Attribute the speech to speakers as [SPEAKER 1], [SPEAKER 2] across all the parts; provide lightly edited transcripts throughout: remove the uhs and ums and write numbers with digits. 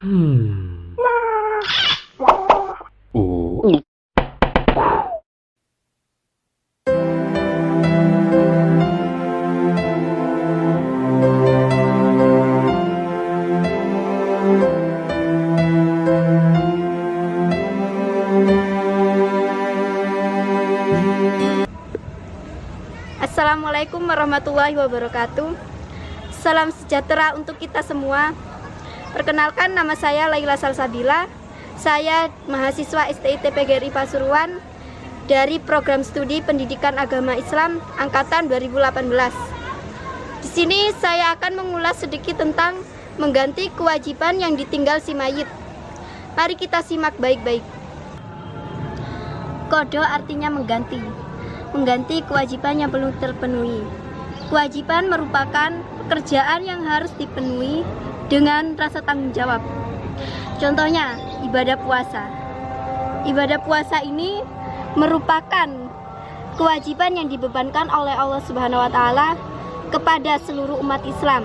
[SPEAKER 1] Hmm. Oh.
[SPEAKER 2] Assalamualaikum warahmatullahi wabarakatuh. Salam sejahtera untuk kita semua. Perkenalkan, nama saya Laila Salsabila. Saya mahasiswa STI PGRI Pasuruan dari Program Studi Pendidikan Agama Islam angkatan 2018. Di sini saya akan mengulas sedikit tentang mengganti kewajiban yang ditinggal si mayit. Mari kita simak baik-baik. Qada artinya mengganti. Mengganti kewajiban yang belum terpenuhi. Kewajiban merupakan pekerjaan yang harus dipenuhi dengan rasa tanggung jawab. Contohnya, ibadah puasa. Ibadah puasa ini merupakan kewajiban yang dibebankan oleh Allah Subhanahu wa taala kepada seluruh umat Islam.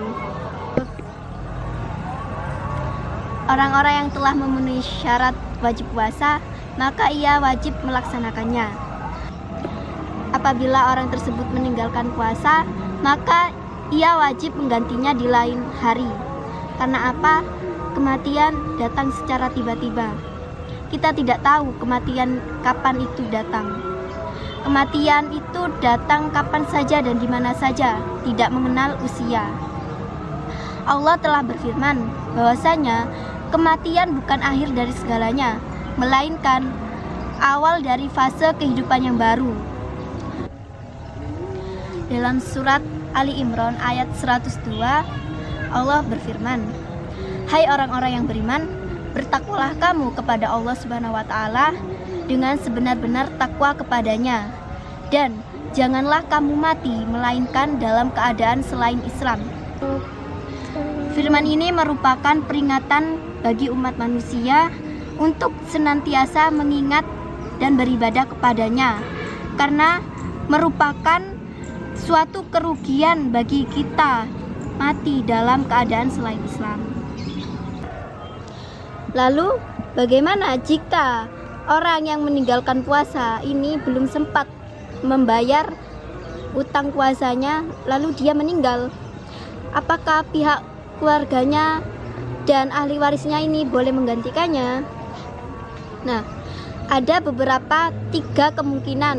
[SPEAKER 2] Orang-orang yang telah memenuhi syarat wajib puasa, maka ia wajib melaksanakannya. Apabila orang tersebut meninggalkan puasa, maka ia wajib menggantinya di lain hari. Karena apa? Kematian datang secara tiba-tiba. Kita tidak tahu kematian kapan itu datang. Kematian itu datang kapan saja dan di mana saja, tidak mengenal usia. Allah telah berfirman bahwasanya kematian bukan akhir dari segalanya, melainkan awal dari fase kehidupan yang baru. Dalam surat Ali Imran ayat 102, Allah berfirman, "Hai orang-orang yang beriman, bertakwalah kamu kepada Allah Subhanahu wa taala dengan sebenar-benar takwa kepadanya, dan janganlah kamu mati melainkan dalam keadaan selain Islam." Firman ini merupakan peringatan bagi umat manusia untuk senantiasa mengingat dan beribadah kepadanya, karena merupakan suatu kerugian bagi kita mati dalam keadaan selain Islam. Lalu, bagaimana jika orang yang meninggalkan puasa ini belum sempat membayar utang puasanya, lalu dia meninggal? Apakah pihak keluarganya dan ahli warisnya ini boleh menggantikannya? Nah, ada beberapa 3 kemungkinan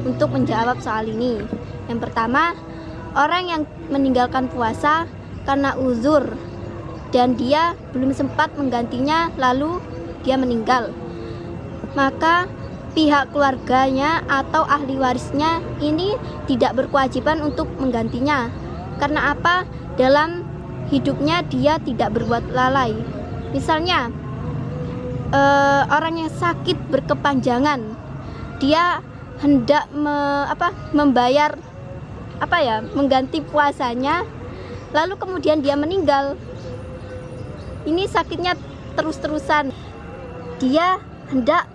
[SPEAKER 2] untuk menjawab soal ini. Yang pertama, orang yang meninggalkan puasa karena uzur dan dia belum sempat menggantinya lalu dia meninggal. Maka pihak keluarganya atau ahli warisnya ini tidak berkewajiban untuk menggantinya. Karena apa? Dalam hidupnya dia tidak berbuat lalai. Misalnya, orang yang sakit berkepanjangan, dia hendak membayar mengganti puasanya, lalu kemudian dia meninggal. Ini sakitnya terus-terusan. Dia hendak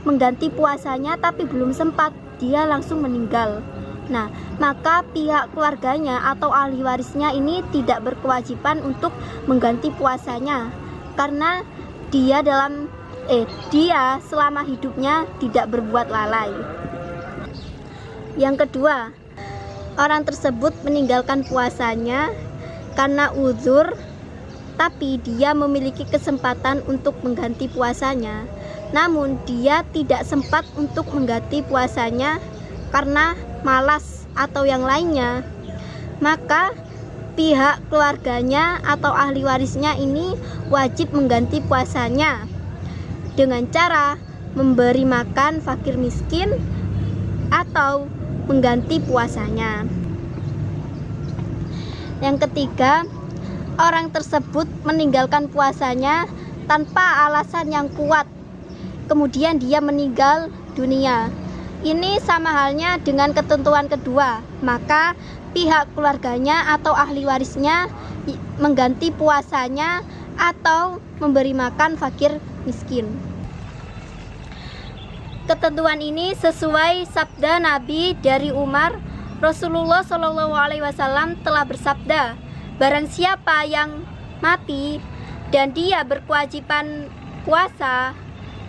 [SPEAKER 2] mengganti puasanya tapi belum sempat, dia langsung meninggal. Nah, maka pihak keluarganya atau ahli warisnya ini tidak berkewajiban untuk mengganti puasanya, karena dia selama hidupnya tidak berbuat lalai. Yang kedua, orang tersebut meninggalkan puasanya karena uzur, tapi dia memiliki kesempatan untuk mengganti puasanya. Namun dia tidak sempat untuk mengganti puasanya karena malas atau yang lainnya. Maka pihak keluarganya atau ahli warisnya ini wajib mengganti puasanya dengan cara memberi makan fakir miskin atau mengganti puasanya. Yang ketiga, orang tersebut meninggalkan puasanya tanpa alasan yang kuat, kemudian dia meninggal dunia. Ini sama halnya dengan ketentuan kedua, maka pihak keluarganya atau ahli warisnya mengganti puasanya atau memberi makan fakir miskin. Ketentuan ini sesuai sabda Nabi dari Umar. Rasulullah SAW telah bersabda, barang siapa yang mati dan dia berkewajiban puasa,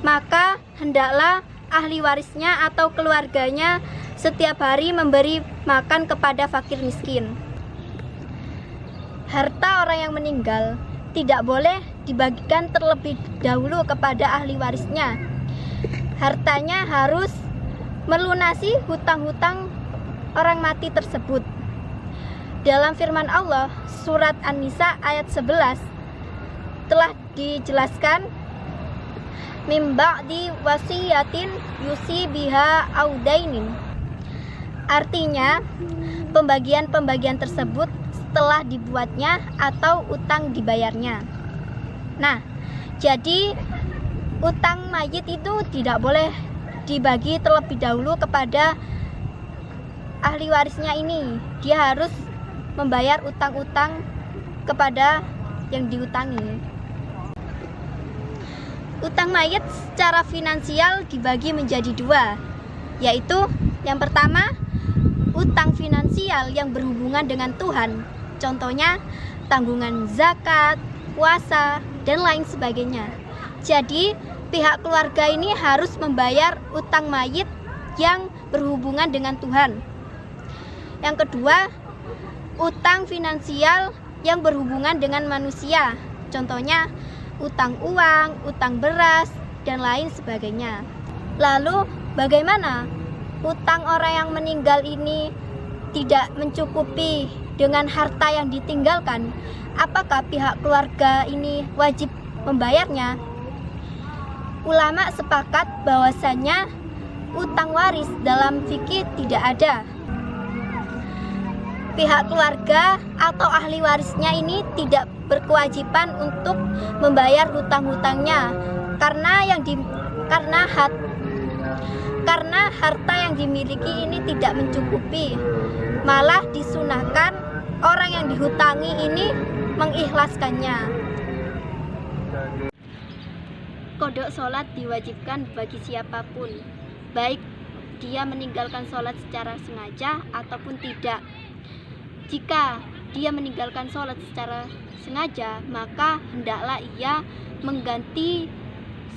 [SPEAKER 2] maka hendaklah ahli warisnya atau keluarganya setiap hari memberi makan kepada fakir miskin. Harta orang yang meninggal tidak boleh dibagikan terlebih dahulu kepada ahli warisnya. Hartanya harus melunasi hutang-hutang orang mati tersebut. Dalam firman Allah surat An-Nisa ayat 11 telah dijelaskan, mim ba'di wasiyatin yusi biha audainin. Artinya pembagian-pembagian tersebut setelah dibuatnya atau utang dibayarnya. Nah, jadi utang mayit itu tidak boleh dibagi terlebih dahulu kepada ahli warisnya ini. Dia harus membayar utang-utang kepada yang diutangi. Utang mayit secara finansial dibagi menjadi dua, yaitu yang pertama, utang finansial yang berhubungan dengan Tuhan, contohnya tanggungan zakat, puasa, dan lain sebagainya. Jadi pihak keluarga ini harus membayar utang mayit yang berhubungan dengan Tuhan. Yang kedua, utang finansial yang berhubungan dengan manusia, contohnya utang uang, utang beras, dan lain sebagainya. Lalu bagaimana utang orang yang meninggal ini tidak mencukupi dengan harta yang ditinggalkan? Apakah pihak keluarga ini wajib membayarnya? Ulama sepakat bahwasannya utang waris dalam fikih tidak ada. Pihak keluarga atau ahli warisnya ini tidak berkewajiban untuk membayar hutang-hutangnya karena harta yang dimiliki ini tidak mencukupi. Malah disunahkan orang yang dihutangi ini mengikhlaskannya. Kodok sholat diwajibkan bagi siapapun, baik dia meninggalkan sholat secara sengaja ataupun tidak. Jika dia meninggalkan sholat secara sengaja, maka hendaklah ia mengganti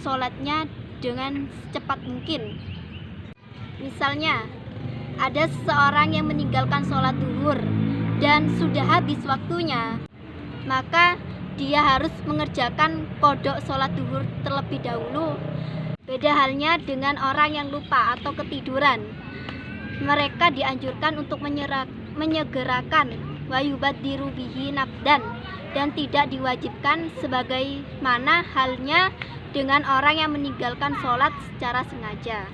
[SPEAKER 2] sholatnya dengan secepat mungkin. Misalnya, ada seseorang yang meninggalkan sholat duhur dan sudah habis waktunya, maka dia harus mengerjakan kodok sholat duhur terlebih dahulu. Beda halnya dengan orang yang lupa atau ketiduran. Mereka dianjurkan untuk menyegerakan wayubadiru bihi nafdan dan tidak diwajibkan sebagaimana halnya dengan orang yang meninggalkan sholat secara sengaja.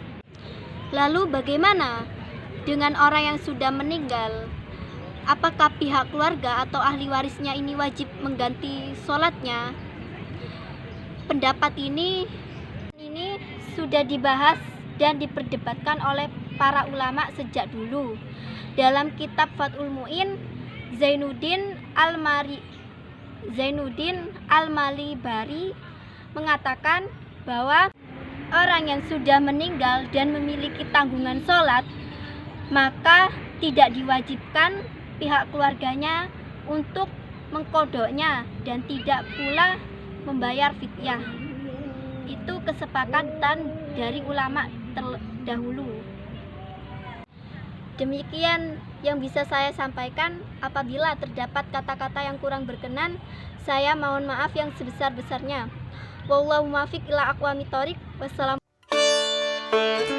[SPEAKER 2] Lalu bagaimana dengan orang yang sudah meninggal? Apakah pihak keluarga atau ahli warisnya ini wajib mengganti sholatnya? Pendapat ini sudah dibahas dan diperdebatkan oleh para ulama sejak dulu. Dalam kitab Fathul Mu'in, Zainuddin Al-Malibari mengatakan bahwa orang yang sudah meninggal dan memiliki tanggungan sholat, maka tidak diwajibkan pihak keluarganya untuk mengkodoknya dan tidak pula membayar fidyah. Itu kesepakatan dari ulama terdahulu. Demikian yang bisa saya sampaikan. Apabila terdapat kata-kata yang kurang berkenan, saya mohon maaf yang sebesar-besarnya. Wallahu muwaffiq ila aqwamit thoriq. Wassalamualaikum.